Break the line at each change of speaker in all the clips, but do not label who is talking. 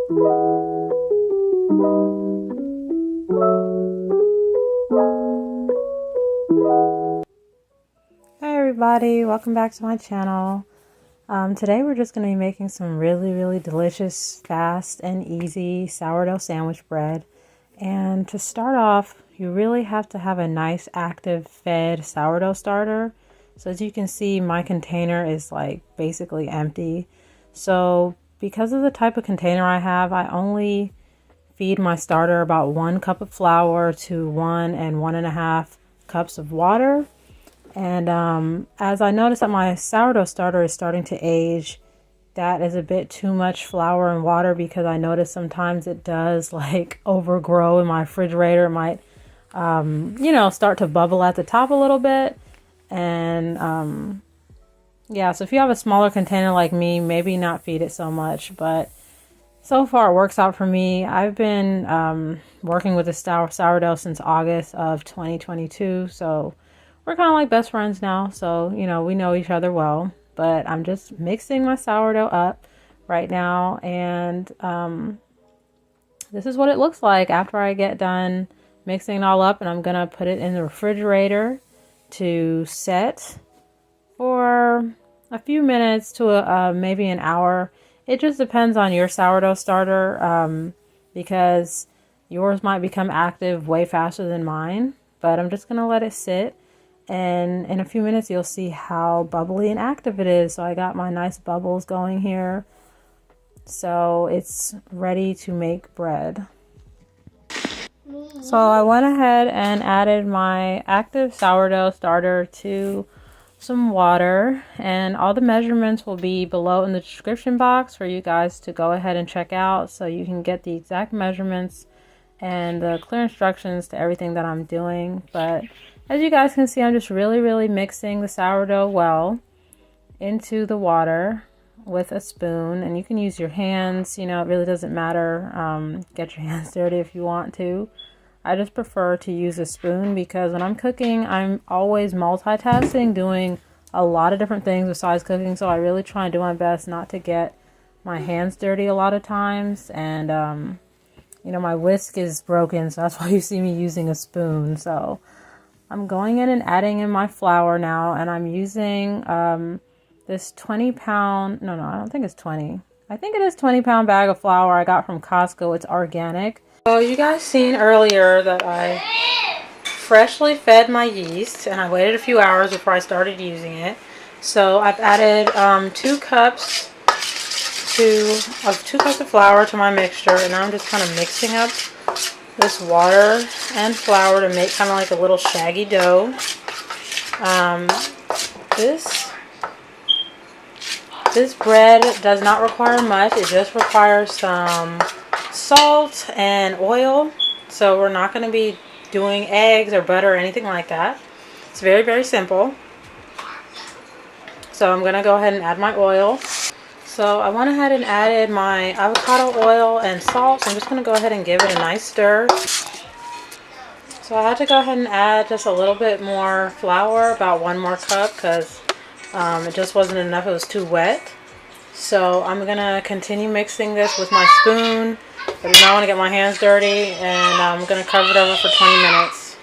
Hi everybody, welcome back to my channel. Today we're just going to be making some really delicious, fast and easy sourdough sandwich bread. And to start off, you really have to have a nice active fed sourdough starter. So as you can see, my container is like basically empty. So because of the type of container I have, I only feed my starter about 1 cup of flour to 1 and 1.5 cups of water. And as I noticed that my sourdough starter is starting to age, that is a bit too much flour and water, because I notice sometimes it does like overgrow in my refrigerator. It might, start to bubble at the top a little bit. And yeah, so if you have a smaller container like me, maybe not feed it so much, but so far it works out for me. I've been working with the sourdough since August of 2022, so we're kind of like best friends now. So, we know each other well. But I'm just mixing my sourdough up right now, and this is what it looks like after I get done mixing it all up. And I'm gonna put it in the refrigerator to set for a few minutes to maybe an hour. It just depends on your sourdough starter, because yours might become active way faster than mine. But I'm just gonna let it sit, and in a few minutes you'll see how bubbly and active it is. So I got my nice bubbles going here, so it's ready to make bread. So I went ahead and added my active sourdough starter to some water, and all the measurements will be below in the description box for you guys to go ahead and check out, so you can get the exact measurements and the clear instructions to everything that I'm doing. But as you guys can see, I'm just really mixing the sourdough well into the water with a spoon, and you can use your hands. It really doesn't matter. Get your hands dirty if you want to. I just prefer to use a spoon, because when I'm cooking, I'm always multitasking, doing a lot of different things besides cooking. So I really try and do my best not to get my hands dirty a lot of times. And, my whisk is broken, so that's why you see me using a spoon. So I'm going in and adding in my flour now, and I'm using this 20-pound, no, I don't think it's 20. I think it is 20-pound bag of flour I got from Costco. It's organic. So you guys seen earlier that I freshly fed my yeast, and I waited a few hours before I started using it. So I've added 2 cups of flour to my mixture, and now I'm just kind of mixing up this water and flour to make kind of like a little shaggy dough. This bread does not require much. It just requires some salt and oil. So we're not going to be doing eggs or butter or anything like that. It's very simple. So I'm going to go ahead and add my oil. So I went ahead and added my avocado oil and salt. So I'm just going to go ahead and give it a nice stir. So I had to go ahead and add just a little bit more flour, about 1 more cup, because it just wasn't enough. It was too wet. So I'm going to continue mixing this with my spoon. I do not want to get my hands dirty, and I'm going to cover it over for 20 minutes.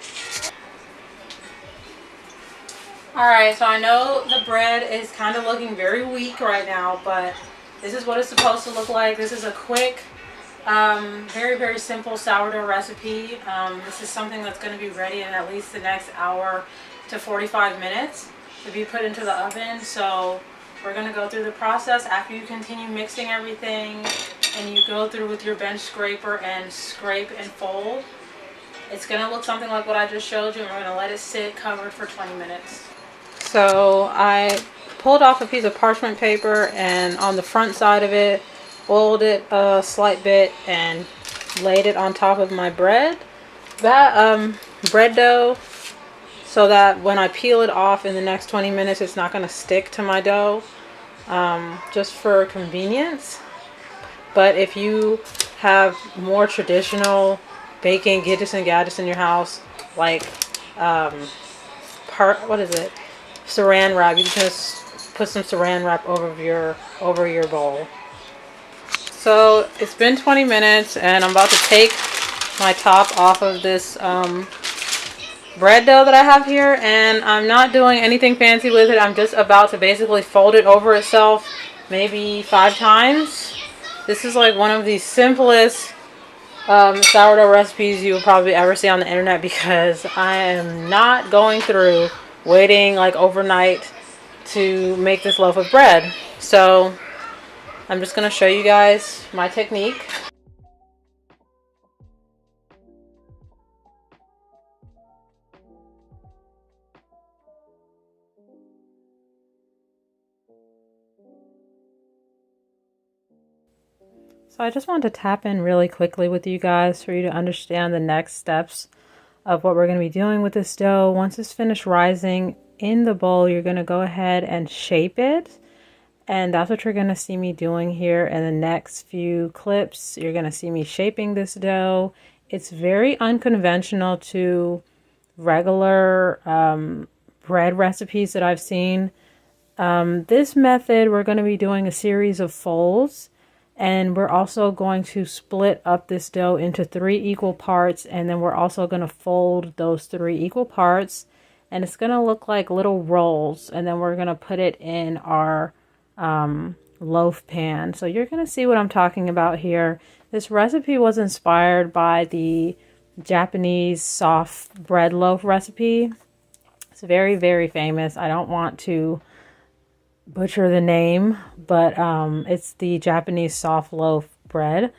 Alright, so I know the bread is kind of looking very weak right now, but this is what it's supposed to look like. This is a quick, very simple sourdough recipe. This is something that's going to be ready in at least the next hour to 45 minutes to be put into the oven. So we're going to go through the process after you continue mixing everything, and you go through with your bench scraper and scrape and fold. It's going to look something like what I just showed you, and we're going to let it sit covered for 20 minutes. So I pulled off a piece of parchment paper, and on the front side of it, oiled it a slight bit and laid it on top of my bread. That bread dough, so that when I peel it off in the next 20 minutes, it's not going to stick to my dough, just for convenience. But if you have more traditional baking gadgets in your house, like saran wrap, you can just put some saran wrap over your bowl. So it's been 20 minutes and I'm about to take my top off of this bread dough that I have here, and I'm not doing anything fancy with it. I'm just about to basically fold it over itself maybe 5 times. This is like one of the simplest sourdough recipes you will probably ever see on the internet, because I am not going through waiting like overnight to make this loaf of bread. So I'm just going to show you guys my technique. So I just wanted to tap in really quickly with you guys for you to understand the next steps of what we're going to be doing with this dough. Once it's finished rising in the bowl, you're going to go ahead and shape it. And that's what you're going to see me doing here in the next few clips. You're going to see me shaping this dough. It's very unconventional to regular bread recipes that I've seen. This method, we're going to be doing a series of folds. And we're also going to split up this dough into 3 equal parts. And then we're also going to fold those 3 equal parts. And it's going to look like little rolls. And then we're going to put it in our loaf pan. So you're going to see what I'm talking about here. This recipe was inspired by the Japanese soft bread loaf recipe. It's very, very famous. I don't want to butcher the name, but it's the Japanese soft loaf bread,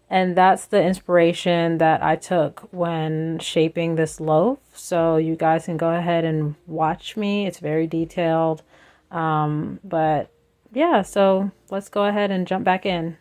and that's the inspiration that I took when shaping this loaf. So you guys can go ahead and watch me. It's very detailed, but yeah, so let's go ahead and jump back in.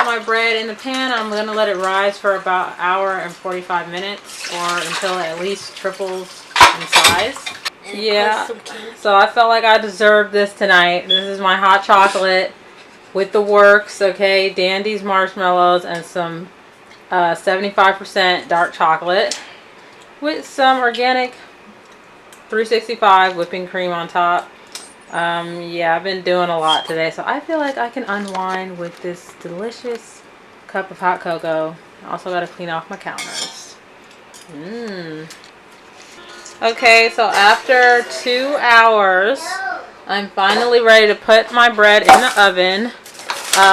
My bread in the pan. I'm going to let it rise for about an hour and 45 minutes or until it at least triples in size. Yeah, so I felt like I deserved this tonight. This is my hot chocolate with the works, okay, Dandy's marshmallows and some 75% dark chocolate with some organic 365 whipping cream on top. Yeah, I've been doing a lot today, so I feel like I can unwind with this delicious cup of hot cocoa. I also got to clean off my counters. Okay, so after 2 hours, I'm finally ready to put my bread in the oven.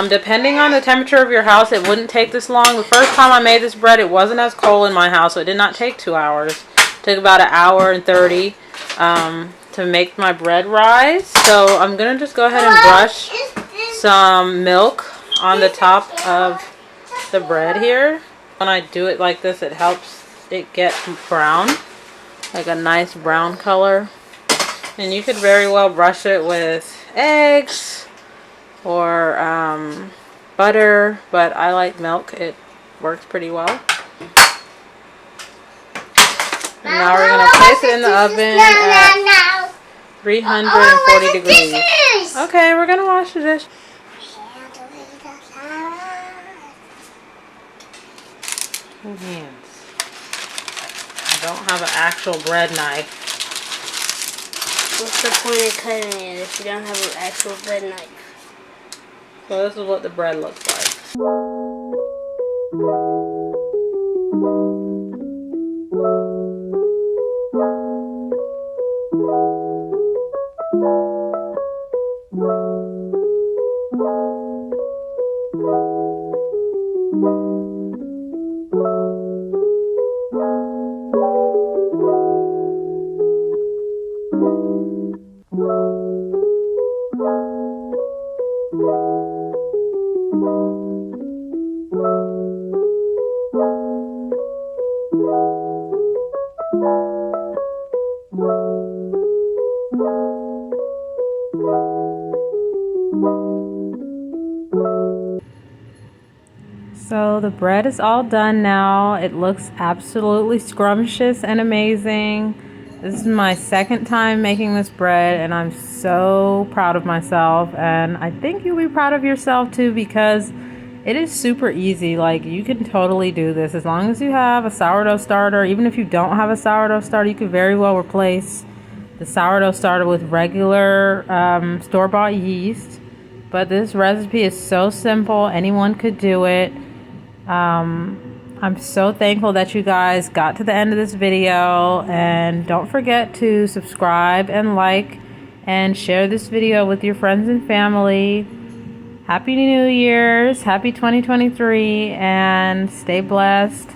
Depending on the temperature of your house, it wouldn't take this long. The first time I made this bread, it wasn't as cold in my house, so it did not take 2 hours. It took about an hour and 30 to make my bread rise. So I'm going to just go ahead and brush some milk on the top of the bread here. When I do it like this, it helps it get brown, like a nice brown color. And you could very well brush it with eggs or butter, but I like milk. It works pretty well. And now we're going to place it in the oven at 340 degrees. Okay, we're going to wash the dish. Hands. I don't have an actual bread knife.
What's the point of cutting it if you don't have an actual bread knife?
So this is what the bread looks like. So the bread is all done now. It looks absolutely scrumptious and amazing. This is my second time making this bread and I'm so proud of myself, and I think you'll be proud of yourself too, because It is super easy. Like, you can totally do this as long as you have a sourdough starter. Even if you don't have a sourdough starter, you could very well replace the sourdough starter with regular store-bought yeast. But this recipe is so simple, anyone could do it. I'm so thankful that you guys got to the end of this video, and don't forget to subscribe and like and share this video with your friends and family. Happy New Year's, happy 2023, and stay blessed.